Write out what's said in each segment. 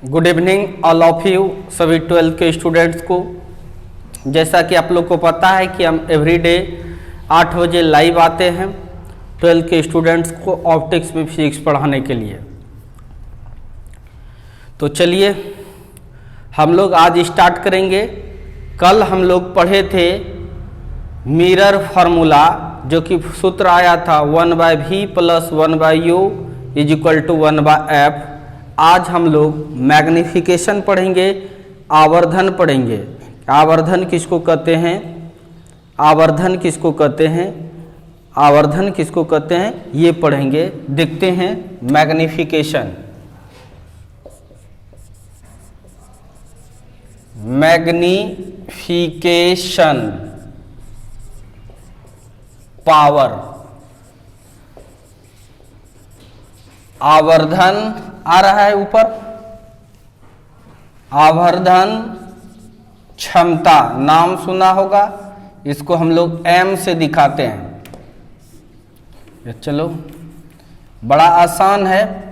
Good evening all of you, सभी 12th के students को। जैसा कि आप लोग को पता है कि हम एवरीडे 8 बजे लाइव आते हैं 12th के स्टूडेंट्स को ऑप्टिक्स में फिजिक्स पढ़ाने के लिए। तो चलिए हम लोग आज स्टार्ट करेंगे। कल हम लोग पढ़े थे मिरर फार्मूला, जो कि सूत्र आया था 1/v + 1/u = 1/f। आज हम लोग मैग्निफिकेशन पढ़ेंगे, आवर्धन पढ़ेंगे। आवर्धन किसको कहते हैं, आवर्धन किसको कहते हैं, आवर्धन किसको कहते हैं, ये पढ़ेंगे। देखते हैं मैग्निफिकेशन। मैग्निफिकेशन पावर, आवर्धन आ रहा है ऊपर, आवर्धन क्षमता नाम सुना होगा, इसको हम लोग m से दिखाते हैं। चलो बड़ा आसान है।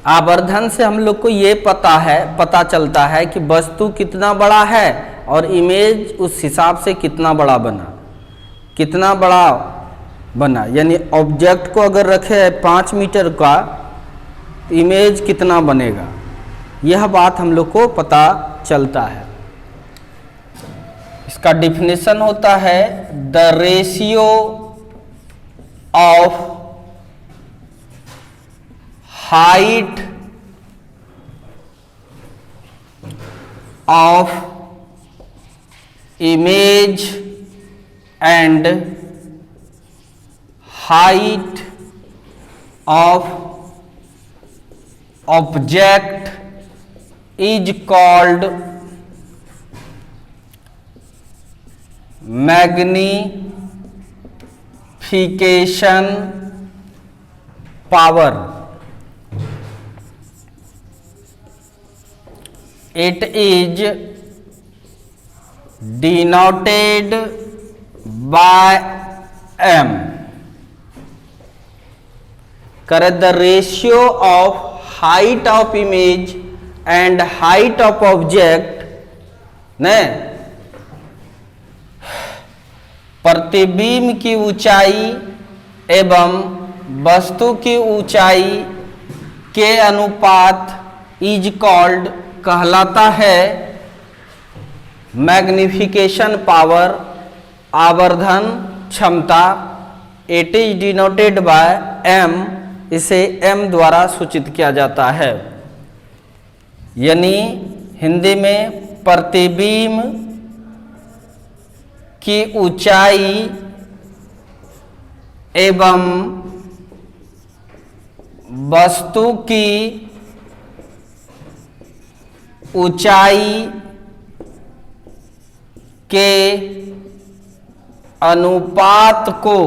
आवर्धन से हम लोग को ये पता चलता है कि वस्तु कितना बड़ा है और इमेज उस हिसाब से कितना बड़ा बना, कितना बड़ा बना। यानी ऑब्जेक्ट को अगर रखे 5 मीटर का, इमेज कितना बनेगा, यह बात हम लोग को पता चलता है। इसका डिफिनेशन होता है the ratio of height of image and height of object is called magnification power. It is denoted by m। Correct, the ratio of height of image and height of object ने प्रतिबिंब की ऊंचाई एवं वस्तु की ऊंचाई के अनुपात इज कॉल्ड कहलाता है मैग्निफिकेशन पावर, आवर्धन क्षमता। It is denoted by m, इसे m द्वारा सूचित किया जाता है। यानी हिंदी में प्रतिबिंब की ऊंचाई एवं वस्तु की ऊंचाई के अनुपात को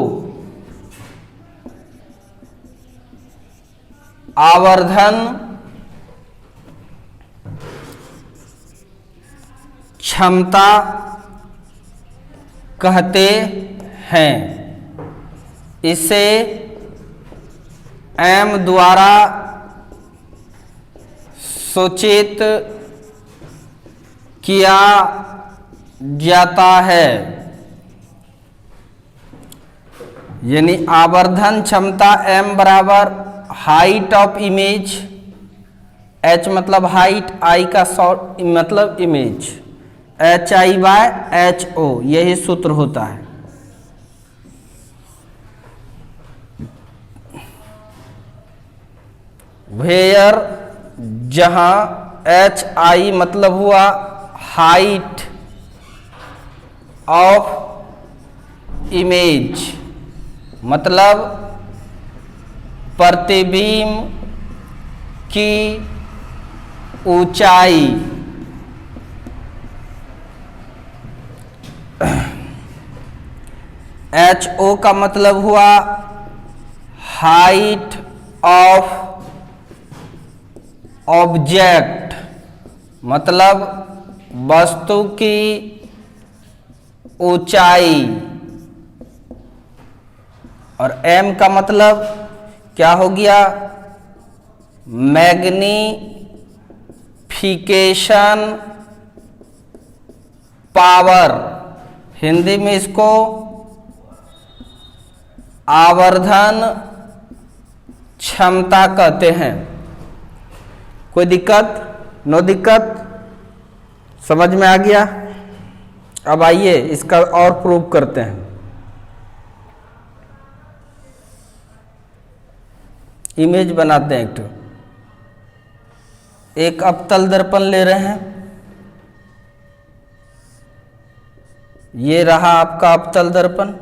आवर्धन क्षमता कहते हैं। इसे m द्वारा सूचित किया जाता है। यानी आवर्धन क्षमता m बराबर हाइट ऑफ इमेज, h मतलब हाइट, I का शॉर्ट मतलब इमेज, HI/HO, यही सूत्र होता है। वेयर, जहां HI मतलब हुआ हाइट ऑफ इमेज, मतलब प्रतिबिंब की ऊंचाई, HO का मतलब हुआ हाइट ऑफ ऑब्जेक्ट, मतलब वस्तु की ऊंचाई। और m का मतलब क्या हो गया, मैग्नीफिकेशन पावर, हिंदी में इसको आवर्धन क्षमता कहते हैं। कोई दिक्कत? नो दिक्कत? समझ में आ गया? अब आइए इसका और प्रूव करते हैं। इमेज बनाते हैं एक अवतल दर्पण ले रहे हैं। ये रहा आपका अवतल दर्पण।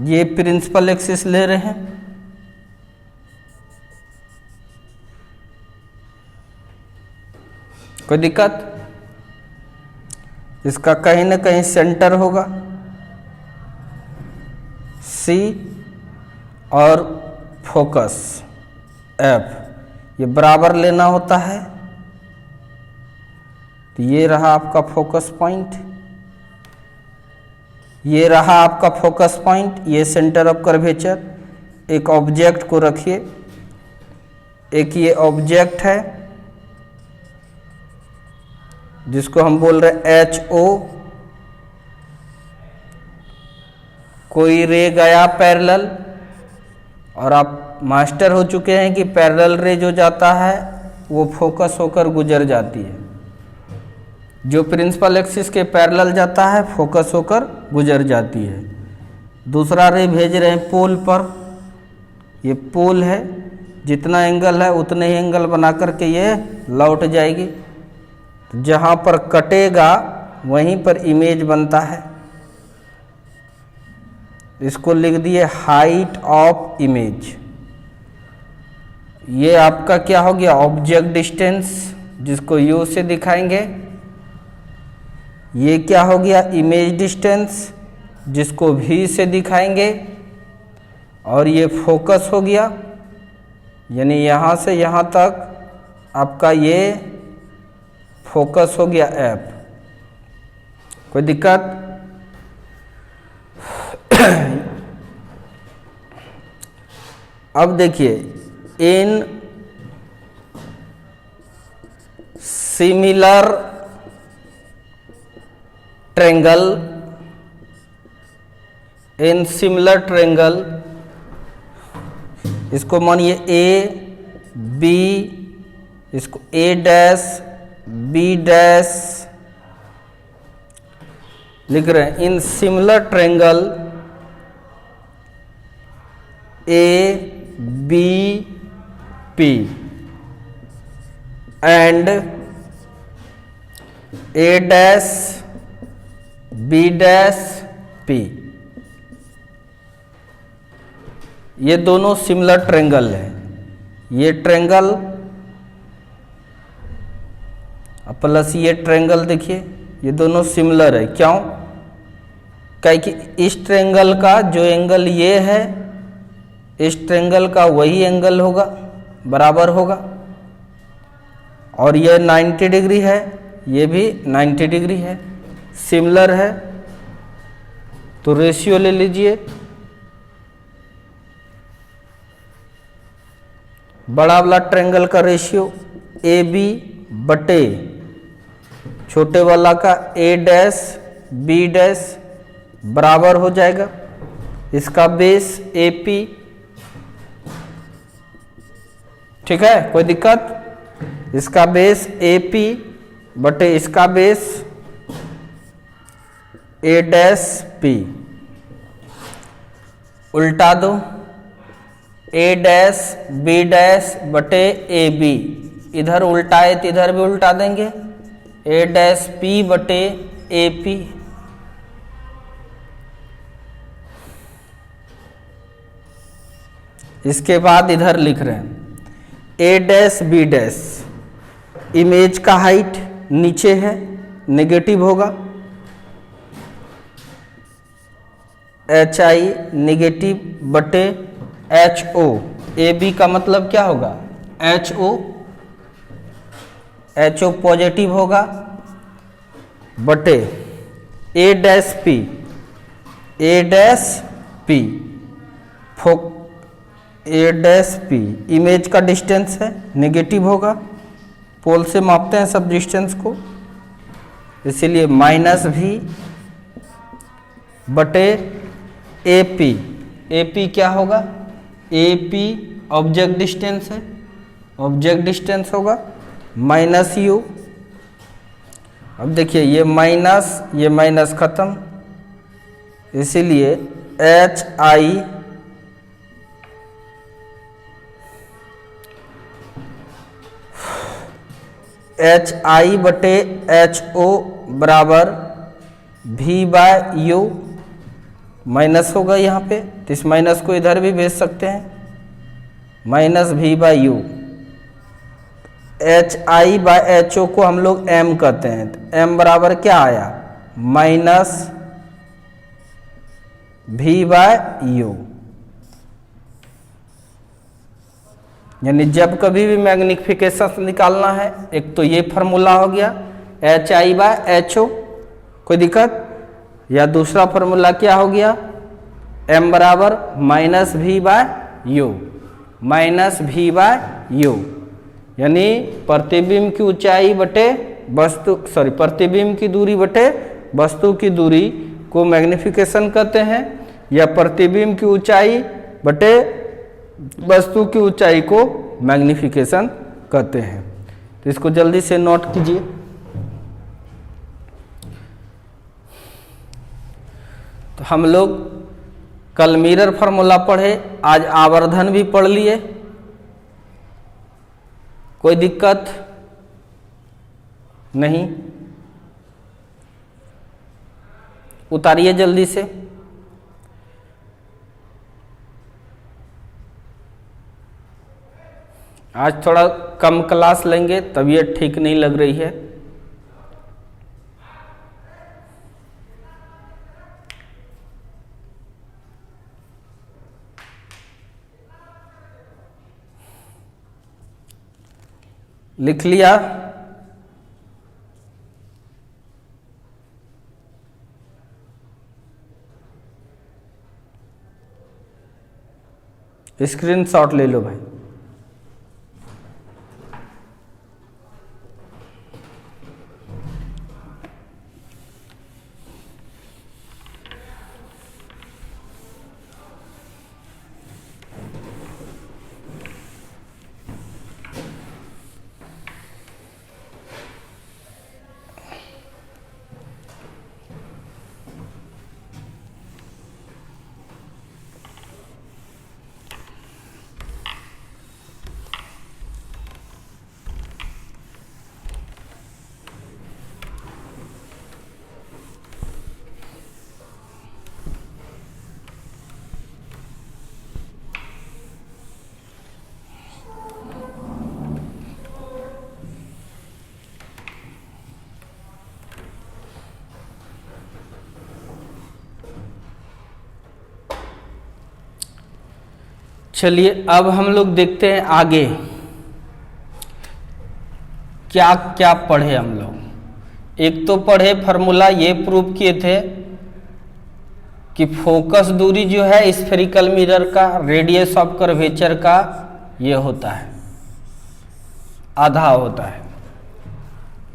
ये प्रिंसिपल एक्सिस ले रहे हैं। कोई दिक्कत? इसका कहीं ना कहीं सेंटर होगा C और फोकस F, ये बराबर लेना होता है। तो ये रहा आपका फोकस पॉइंट, ये रहा आपका फोकस पॉइंट, ये सेंटर ऑफ कर्वेचर। एक ऑब्जेक्ट को रखिए, एक ये ऑब्जेक्ट है जिसको हम बोल रहे हैं HO। कोई रे गया पैरेलल, और आप मास्टर हो चुके हैं कि पैरेलल रे जो जाता है वो फोकस होकर गुजर जाती है। जो प्रिंसिपल एक्सिस के पैरेलल जाता है फोकस होकर गुजर जाती है। दूसरा रे भेज रहे हैं पोल पर, ये पोल है, जितना एंगल है उतने ही एंगल बना करके ये लौट जाएगी। तो जहाँ पर कटेगा वहीं पर इमेज बनता है। इसको लिख दिए हाइट ऑफ इमेज। ये आपका क्या हो गया? ऑब्जेक्ट डिस्टेंस, जिसको U से दिखाएंगे। ये क्या हो गया? इमेज डिस्टेंस, जिसको V से दिखाएंगे। और ये फोकस हो गया, यानी यहाँ से यहाँ तक आपका ये फोकस हो गया F। कोई दिक्कत? अब देखिए, in similar triangle, in similar triangle, इसको मानिए A B, इसको A डैश B डैश लिख रहे हैं। In similar triangle A B P and A dash B dash P, ये दोनों सिमिलर ट्रायंगल है। ये ट्रायंगल प्लस ये ट्रायंगल, देखिए ये दोनों सिमिलर है। क्यों? क्योंकि इस ट्रायंगल का जो एंगल ये है, इस ट्रायंगल का वही एंगल होगा, बराबर होगा। और ये 90 डिग्री है, ये भी 90 डिग्री है, सिमिलर है। तो रेशियो ले लीजिए, बड़ा वाला ट्रायंगल का रेशियो AB बटे छोटे वाला का A डैश B डैश बराबर हो जाएगा इसका बेस AP। ठीक है? कोई दिक्कत? इसका बेस AP बटे इसका बेस A डैश P। उल्टा दो, A डैश B डैश बटे AB, इधर उल्टा है तो इधर भी उल्टा देंगे, A डैश P बटे AP। इसके बाद इधर लिख रहे हैं A dash B dash, image का हाइट नीचे है, नेगेटिव होगा, HI नेगेटिव बटे HO। AB का मतलब क्या होगा? HO, HO पॉजिटिव होगा बटे A dash P, A dash P, A dash P image का डिस्टेंस है, नेगेटिव होगा, पोल से मापते हैं सब डिस्टेंस को, इसीलिए माइनस भी बटे ए पी। ए पी क्या होगा? ए पी ऑब्जेक्ट डिस्टेंस है, ऑब्जेक्ट डिस्टेंस होगा माइनस यू। अब देखिए ये माइनस खत्म, इसीलिए एच आई बटे एच ओ बराबर भी बाय यू, माइनस होगा यहाँ पे, तो इस माइनस को इधर भी भेज सकते हैं, minus v by u. H i by h o को हम लोग एम कहते हैं, तो एम बराबर क्या आया? Minus v by you. यानी जब कभी भी मैग्निफिकेशन निकालना है, एक तो ये फार्मूला हो गया h i by h o, कोई दिक्कत, या दूसरा फार्मूला क्या हो गया? एम बराबर minus v by you, minus v by you. यानी प्रतिबिंब की ऊंचाई बटे वस्तु, प्रतिबिंब की दूरी बटे वस्तु की दूरी को मैग्निफिकेशन कहते हैं, या प्रतिबिंब की ऊंचाई बटे वस्तु की ऊंचाई को मैग्निफिकेशन कहते हैं। तो इसको जल्दी से नोट कीजिए। तो हम लोग कल मिरर फार्मूला पढ़े, आज आवर्धन भी पढ़ लिए, कोई दिक्कत नहीं? उतारिए जल्दी से। आज थोड़ा कम क्लास लेंगे, तबीयत ठीक नहीं लग रही है। लिख लिया? स्क्रीनशॉट ले लो भाई। चलिए अब हम लोग देखते हैं आगे क्या क्या पढ़े हम लोग। एक तो पढ़े फार्मूला, ये प्रूव किए थे कि फोकस दूरी जो है स्फेरिकल मिरर का रेडियस ऑफ कर्वेचर का ये होता है, आधा होता है।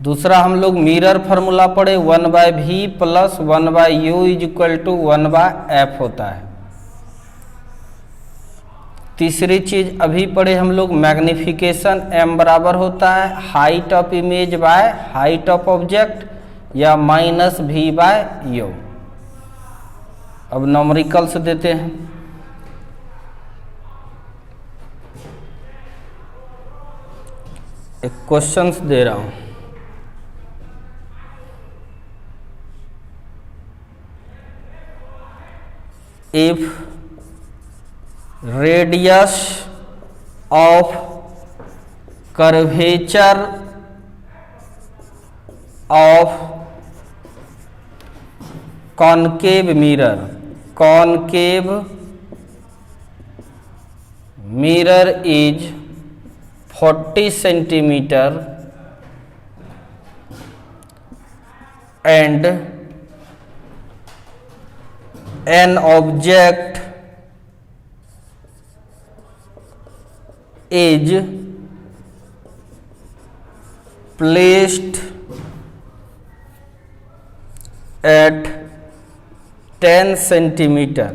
दूसरा हम लोग मिरर फार्मूला पढ़े 1/v plus 1/u is equal to 1/f होता है। तीसरी चीज अभी पढ़े हम लोग मैग्निफिकेशन m बराबर होता है height of image by height of object या माइनस v बाय यू। अब न्यूमेरिकल्स देते हैं। एक क्वेश्चंस दे रहा हूं। If radius of curvature of concave mirror is 40 centimeter and an object is placed at 10 centimeter,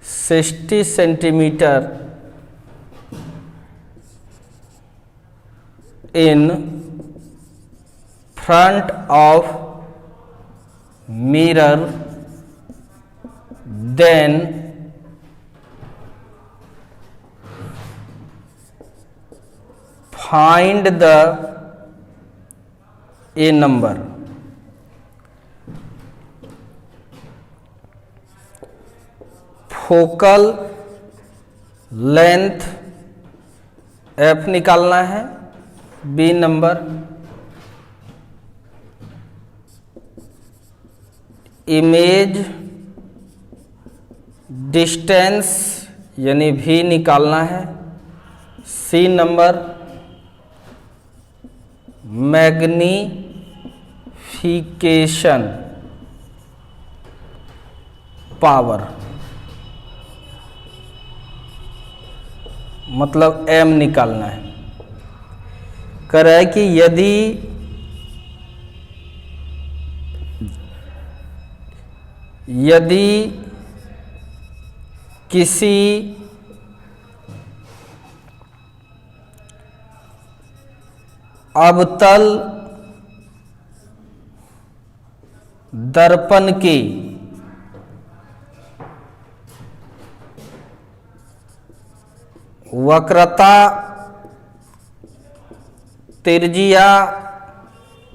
(60 centimeter) in front of mirror, then find the A number. Focal length F निकालना है, B number, image distance यानी V निकालना है, C number, magnification power मतलब M निकालना है। कह रहा है कि यदि किसी अवतल दर्पण की वक्रता त्रिज्या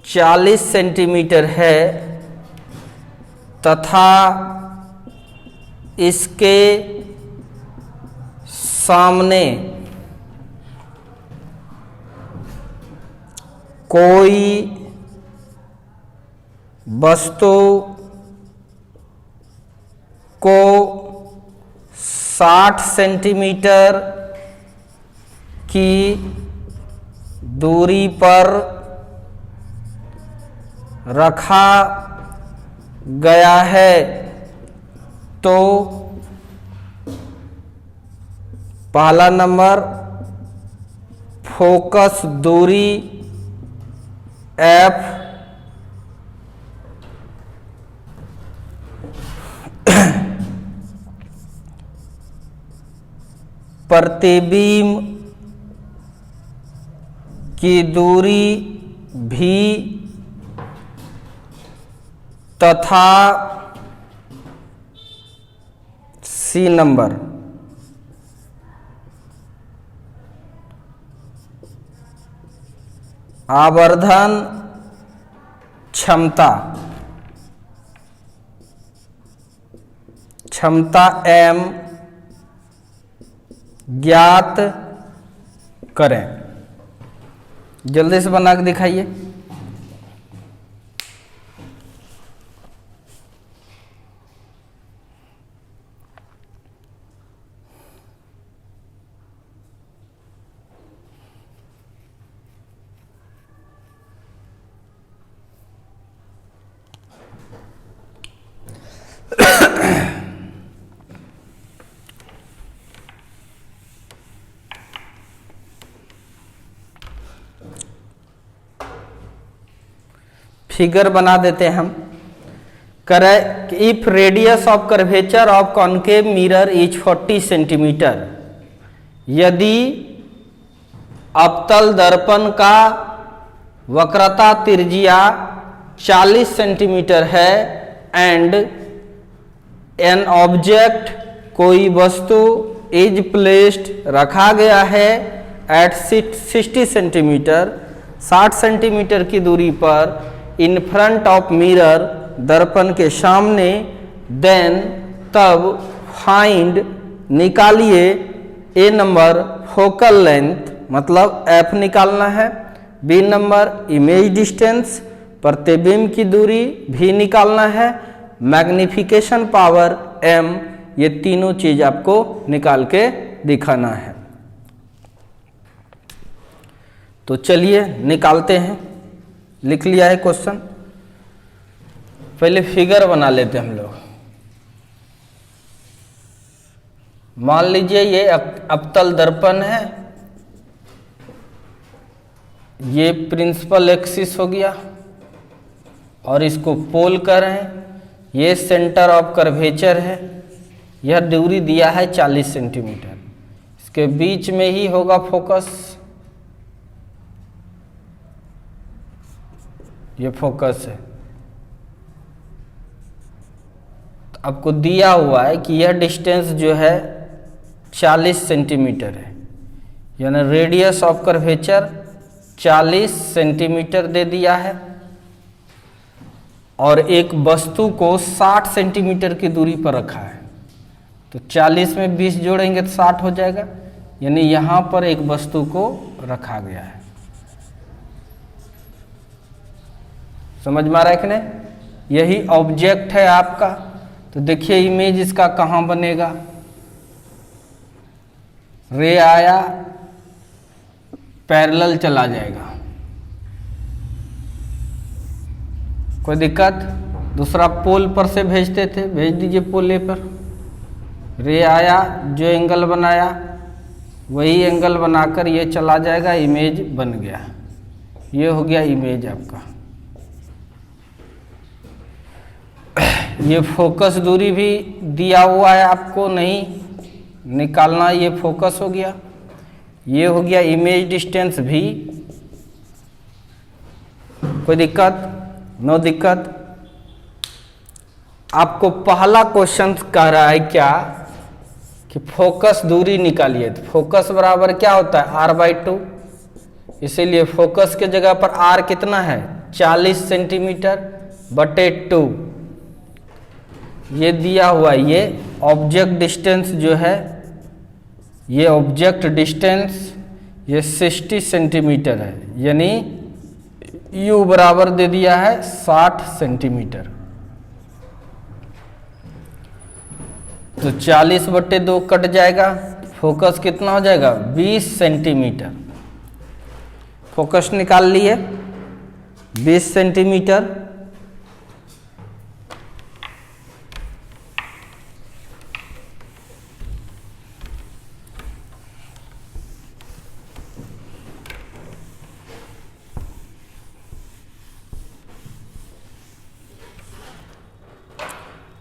40 सेंटीमीटर है तथा इसके सामने कोई वस्तु को 60 सेंटीमीटर की दूरी पर रखा गया है तो पहला नंबर फोकस दूरी F प्रतिबिंब की दूरी भी तथा C नंबर आवर्धन क्षमता M ज्ञात करें। जल्दी से बना के दिखाइए। फिगर बना देते हैं हम। करें if radius of curvature of concave mirror is 40 centimetre, यदि अवतल दर्पण का वक्रता त्रिज्या 40 सेंटीमीटर है एंड एन ऑब्जेक्ट कोई वस्तु इज प्लेस्ड रखा गया है एट 60 सेंटीमीटर 60 सेंटीमीटर की दूरी पर इन फ्रंट ऑफ मिरर दर्पण के सामने, देन तब फाइंड निकालिए ए नंबर फोकल लेंथ मतलब F निकालना है, बी नंबर इमेज डिस्टेंस प्रतिबिंब की दूरी भी निकालना है, मैग्निफिकेशन पावर M, ये तीनों चीज आपको निकाल के दिखाना है। तो चलिए निकालते हैं। लिख लिया है क्वेश्चन, पहले फिगर बना लेते हैं हम लोग। मान लीजिए ये अवतल दर्पण है, ये प्रिंसिपल एक्सिस हो गया और इसको पोल कर रहे हैं, ये सेंटर ऑफ कर्वेचर है, यह दूरी दिया है 40 सेंटीमीटर, इसके बीच में ही होगा फोकस, ये फोकस है। तो आपको दिया हुआ है कि यह डिस्टेंस जो है 40 सेंटीमीटर है, यानी रेडियस ऑफ कर्वेचर 40 सेंटीमीटर दे दिया है और एक वस्तु को 60 सेंटीमीटर की दूरी पर रखा है। तो 40 में 20 जोड़ेंगे तो 60 हो जाएगा, यानी यहाँ पर एक वस्तु को रखा गया है। समझ में आ रहा है कि नहीं? यही ऑब्जेक्ट है आपका। तो देखिए इमेज इसका कहाँ बनेगा, रे आया पैरेलल चला जाएगा, कोई दिक्कत? दूसरा पोल पर से भेजते थे, भेज दीजिए पोल ए पर। रे आया, जो एंगल बनाया वही एंगल बनाकर ये चला जाएगा, इमेज बन गया। ये हो गया इमेज आपका। ये फोकस दूरी भी दिया हुआ है आपको, नहीं निकालना, ये फोकस हो गया। ये हो गया इमेज डिस्टेंस भी। कोई दिक्कत? नो दिक्कत। आपको पहला क्वेश्चन कह रहा है क्या कि फोकस दूरी निकालिए। तो फोकस बराबर क्या होता है, r/2। इसीलिए फोकस के जगह पर r कितना है, 40 सेंटीमीटर बटे 2। ये दिया हुआ है। ये ऑब्जेक्ट डिस्टेंस जो है, ये ऑब्जेक्ट डिस्टेंस ये 60 सेंटीमीटर है, यानी u बराबर दे दिया है 60 सेंटीमीटर। तो 40/2 कट जाएगा, फोकस कितना हो जाएगा, 20 सेंटीमीटर। फोकस निकाल लिए 20 सेंटीमीटर।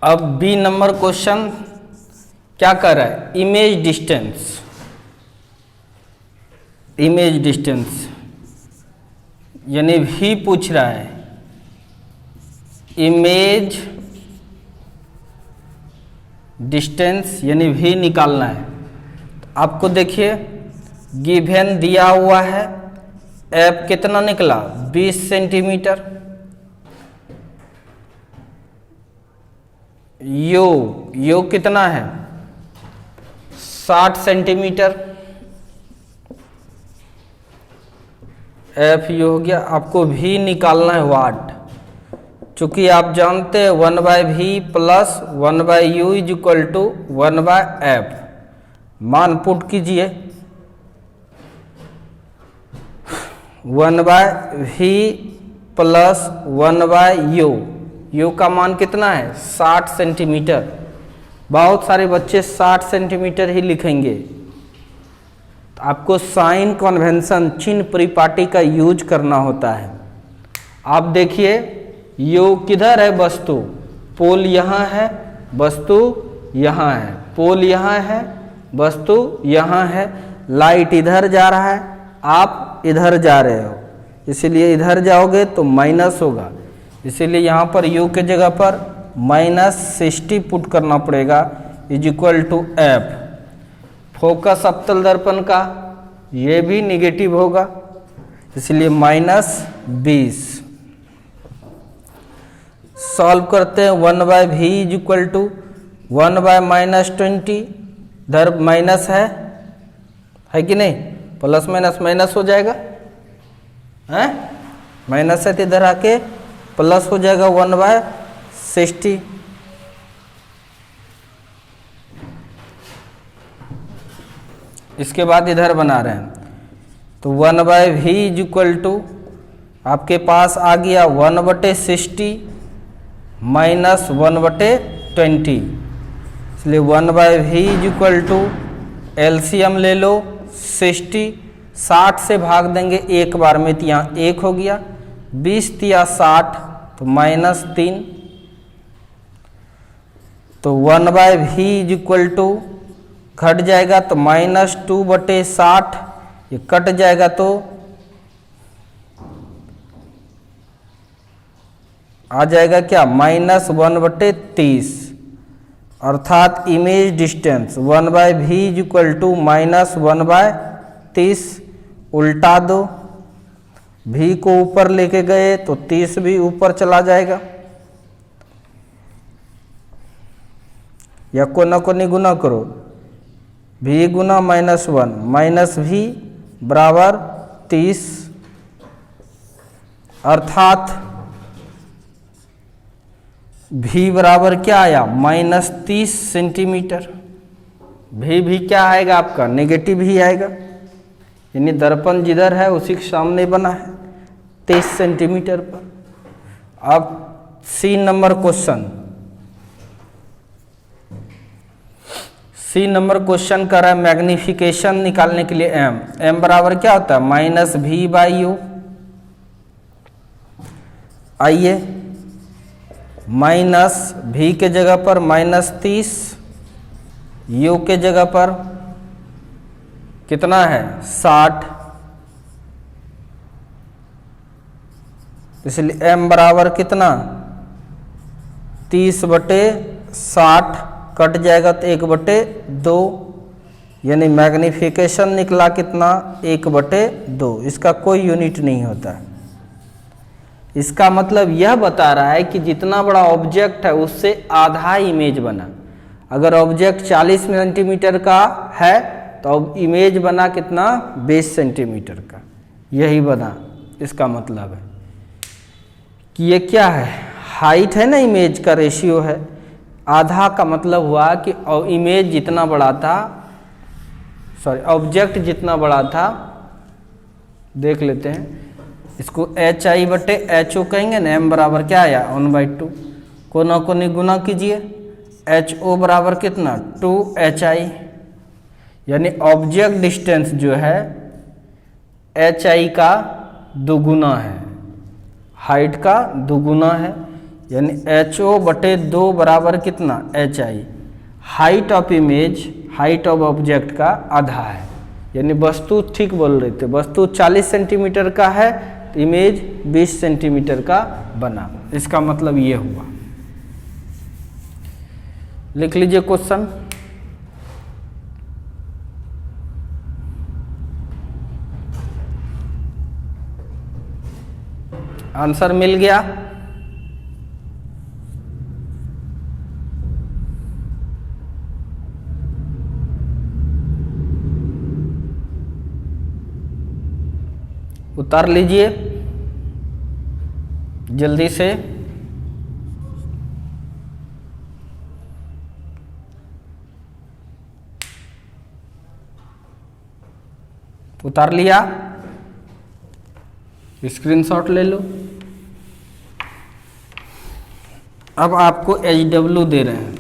अब बी नंबर क्वेश्चन क्या कर रहा है, इमेज डिस्टेंस। इमेज डिस्टेंस यानी भी पूछ रहा है, इमेज डिस्टेंस यानी भी निकालना है। तो आपको देखिए गिवन दिया हुआ है, एफ कितना निकला, 20 सेंटीमीटर। यो कितना है, 60 सेंटीमीटर। एफ यू हो गया। आपको भी निकालना है वाट, चूंकि आप जानते हैं 1/v plus 1/u is equal to 1/f। मान पुट कीजिए, 1/v प्लस 1/u। यू का मान कितना है, 60 सेंटीमीटर। बहुत सारे बच्चे 60 सेंटीमीटर ही लिखेंगे। तो आपको साइन कन्वेंशन, चिन्ह परिपाटी का यूज करना होता है। आप देखिए यू किधर है, वस्तु, पोल यहाँ है, वस्तु यहाँ है, पोल यहाँ है, वस्तु यहाँ है। लाइट इधर जा रहा है, आप इधर जा रहे हो, इसीलिए इधर जाओगे तो माइनस होगा। इसीलिए यहाँ पर u के जगह पर -60 पुट करना पड़ेगा, is equal to f. Focus अवतल दर्पण का ये भी निगेटिव होगा, इसलिए -20। सॉल्व करते हैं, 1/v इज इक्वल टू 1/-20। इधर माइनस है कि नहीं, प्लस माइनस माइनस हो जाएगा, है माइनस है तो इधर आके प्लस हो जाएगा 1/60। इसके बाद इधर बना रहे हैं, तो 1/v इज इक्वल टू आपके पास आ गया 1/60 -1/20। इसलिए 1/v is equal to LCM ले लो 60, 60 से भाग देंगे एक बार में तो यहाँ 1 हो गया, 20 तिया 60 तो -3, तो 1/v इज इक्वल टू घट जाएगा तो -2/60, ये कट जाएगा तो आ जाएगा क्या -1/30, अर्थात image distance 1/v is equal to -1/30। उल्टा दो, v को ऊपर लेके गए तो 30 भी ऊपर चला जाएगा, या कोना कोनी गुना करो, v गुना -1 -v बराबर 30, अर्थात v बराबर क्या आया -30 सेंटीमीटर। v भी क्या आएगा आपका नेगेटिव ही आएगा, यानी दर्पण जिधर है उसी के सामने बना है 30 सेंटीमीटर पर। अब सी नंबर क्वेश्चन कर रहा है मैग्निफिकेशन निकालने के लिए m बराबर क्या होता है -v/u। आइए -v के जगह पर -30, u के जगह पर कितना है 60, इसलिए m बराबर कितना 30/60, कट जाएगा तो 1/2, यानी मैग्निफिकेशन निकला कितना 1/2। इसका कोई यूनिट नहीं होता है। इसका मतलब यह बता रहा है कि जितना बड़ा ऑब्जेक्ट है उससे आधा इमेज बना। अगर ऑब्जेक्ट 40 सेंटीमीटर का है तो इमेज बना कितना 20 सेंटीमीटर का, यही बना। इसका मतलब है कि ये क्या है, हाइट है ना, इमेज का रेशियो है। आधा का मतलब हुआ कि इमेज जितना बड़ा था, सॉरी ऑब्जेक्ट जितना बड़ा था, देख लेते हैं इसको HI/HO कहेंगे ना। m बराबर क्या आया 1/2, कोना कोनी गुना कीजिए, HO बराबर कितना 2HI, यानी ऑब्जेक्ट डिस्टेंस जो है HI का दोगुना है, हाइट का दोगुना है, यानी HO/2 बराबर कितना HI। Height of image, height of object का आधा है, यानी वस्तु ठीक बोल रहे थे, वस्तु 40 सेंटीमीटर का है, इमेज 20 सेंटीमीटर का बना। इसका मतलब ये हुआ। लिख लीजिए क्वेश्चन। आंसर मिल गया। उतार लीजिए जल्दी से। उतार लिया, स्क्रीनशॉट ले लो। अब आपको HW दे रहे हैं।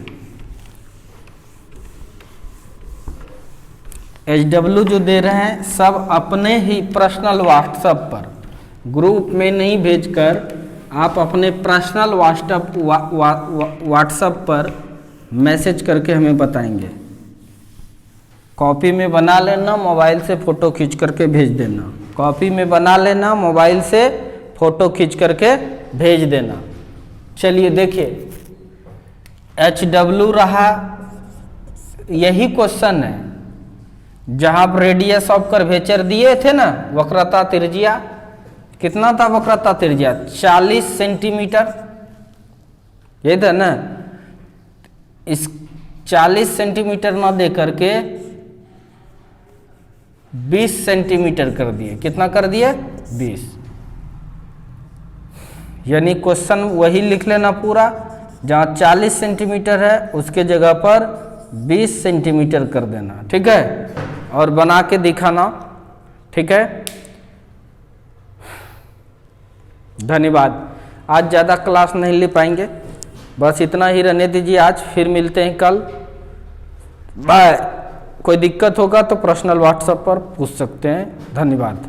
HW जो दे रहे हैं सब अपने ही पर्सनल व्हाट्सएप पर, ग्रुप में नहीं भेजकर आप अपने पर्सनल व्हाट्सएप पर मैसेज करके हमें बताएंगे। कॉपी में बना लेना, मोबाइल से फ़ोटो खींच करके भेज देना। कॉपी में बना लेना, मोबाइल से फ़ोटो खींच करके भेज देना। चलिए देखिए, HW रहा, यही क्वेश्चन है जहाँ आप रेडियस ऑफ कर्वेचर दिए थे ना, वक्रता त्रिज्या कितना था, वक्रता त्रिज्या 40 सेंटीमीटर, ये था ना। इस 40 सेंटीमीटर ना दे करके 20 सेंटीमीटर कर दिए। कितना कर दिए 20, यानी क्वेश्चन वही लिख लेना पूरा, जहाँ 40 सेंटीमीटर है उसके जगह पर 20 सेंटीमीटर कर देना, ठीक है, और बना के दिखाना, ठीक है। धन्यवाद। आज ज़्यादा क्लास नहीं ले पाएंगे, बस इतना ही रहने दीजिए आज, फिर मिलते हैं कल। बाय। कोई दिक्कत होगा तो पर्सनल व्हाट्सएप पर पूछ सकते हैं। धन्यवाद।